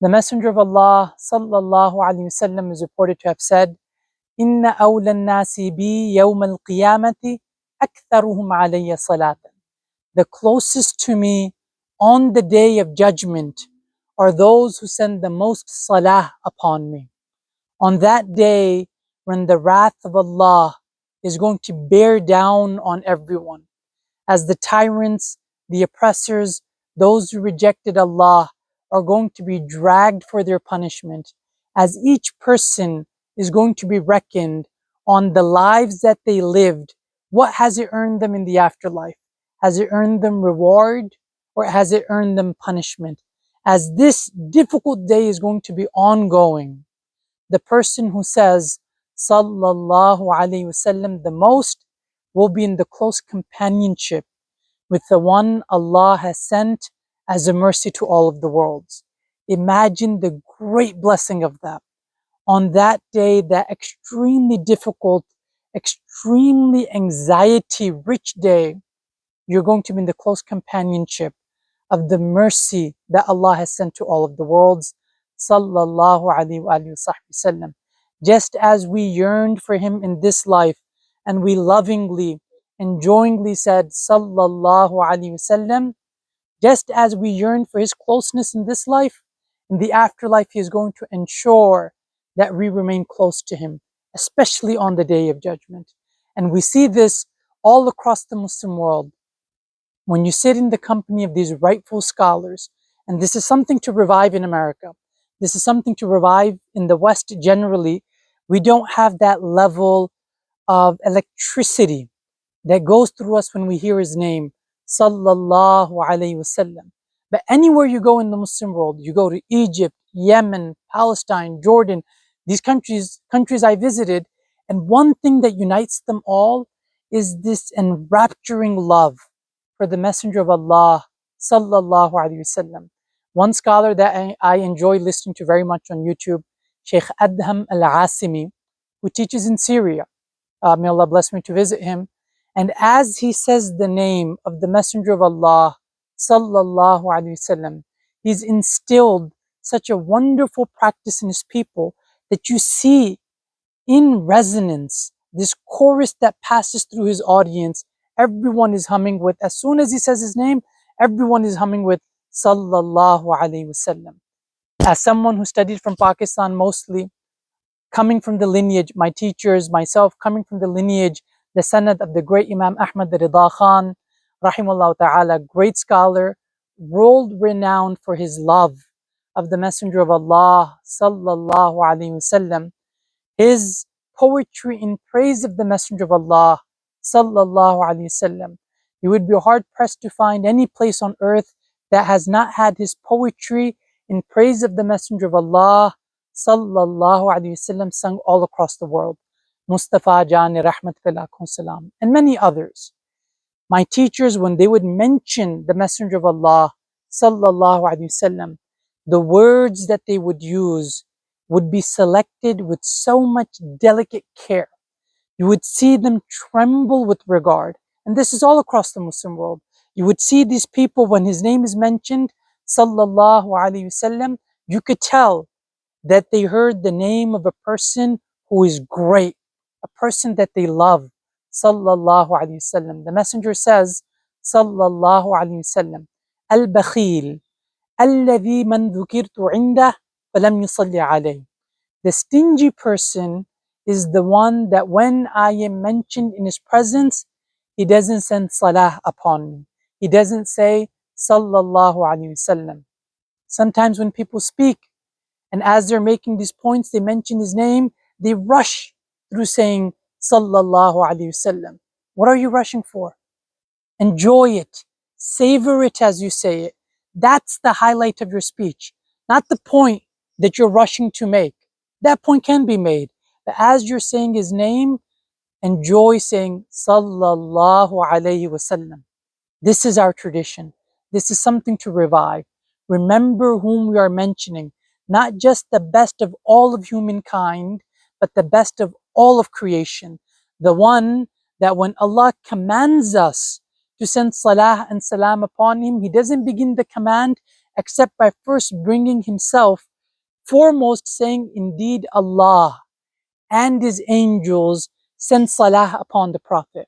The Messenger of Allah sallallahu alaihi wasallam is reported to have said, "Inna awla an-nasi bi yawm al-qiyamati aktharuhum alayya salatan." The closest to me on the day of judgment are those who send the most salah upon me. On that day, when the wrath of Allah is going to bear down on everyone, as the tyrants, the oppressors, those who rejected Allah are going to be dragged for their punishment, as each person is going to be reckoned on the lives that they lived. What has it earned them in the afterlife? Has it earned them reward, or has it earned them punishment? As this difficult day is going to be ongoing, the person who says sallallahu alaihi wasallam the most will be in the close companionship with the one Allah has sent as a mercy to all of the worlds. Imagine the great blessing of that. On that day, that extremely difficult, extremely anxiety-rich day, you're going to be in the close companionship of the mercy that Allah has sent to all of the worlds. Sallallahu alaihi wasallam. Just as we yearned for him in this life, and we lovingly, enjoyingly said Sallallahu alaihi wasallam, just as we yearn for his closeness in this life, in the afterlife he is going to ensure that we remain close to him, especially on the day of judgment. And we see this all across the Muslim world. When you sit in the company of these rightful scholars, and this is something to revive in America, this is something to revive in the West generally, we don't have that level of electricity that goes through us when we hear his name, sallallahu alaihi wasallam. But anywhere you go in the Muslim world, you go to Egypt, Yemen, Palestine, Jordan, these countries I visited, and one thing that unites them all is this enrapturing love for the Messenger of Allah sallallahu alaihi wasallam. One scholar that I enjoy listening to very much on YouTube, Shaykh 𝗘ህ𝗷адцِ𝘆 who teaches in Syria. May Allah bless me to visit him. And as he says the name of the Messenger of Allah sallallahu alaihi wasallam, he's instilled such a wonderful practice in his people that you see in resonance this chorus that passes through his audience. Everyone is humming with, as soon as he says his name, everyone is humming with sallallahu alaihi wasallam. As someone who studied from Pakistan mostly, coming from the lineage, my teachers, myself, coming from the lineage, the sanad of the great Imam Ahmad Rida Khan, rahimahullah ta'ala, great scholar, world renowned for his love of the Messenger of Allah sallallahu alaihi wasallam. His poetry in praise of the Messenger of Allah sallallahu alaihi wasallam, you would be hard pressed to find any place on earth that has not had his poetry in praise of the Messenger of Allah sallallahu alaihi wasallam sung all across the world. Mustafa Jani Rahmat Salam, and many others. My teachers, when they would mention the Messenger of Allah sallallahu alaihi wasallam, the words that they would use would be selected with so much delicate care. You would see them tremble with regard. And this is all across the Muslim world. You would see these people, when his name is mentioned, sallallahu alaihi wasallam, you could tell that they heard the name of a person who is great, a person that they love, sallallahu alaihi wasallam. The Messenger says, sallallahu alaihi wasallam, al-bakhil, الذي من ذكرت عنده فلم يصلي عليه. The stingy person is the one that when I am mentioned in his presence, he doesn't send salah upon me. He doesn't say sallallahu alaihi wasallam. Sometimes when people speak, and as they're making these points, they mention his name, they rush through saying sallallahu alaihi wasallam. What are you rushing for? Enjoy it. Savor it as you say it. That's the highlight of your speech, not the point that you're rushing to make. That point can be made. But as you're saying his name, enjoy saying sallallahu alaihi wasallam. This is our tradition. This is something to revive. Remember whom we are mentioning, not just the best of all of humankind, but the best of all of creation. The one that when Allah commands us to send salah and salam upon him, he doesn't begin the command except by first bringing himself foremost, saying, indeed Allah and His angels send salah upon the Prophet.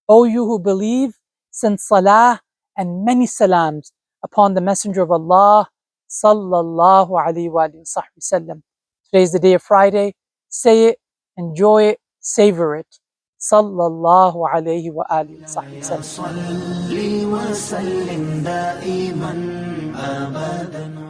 O you who believe, send salah and many salams upon the Messenger of Allah, sallallahu alaihi wasallam. Today is the day of Friday. Say it, enjoy it, savor it. Sallallahu alaihi wasallam. صل وسلم دائما أبدا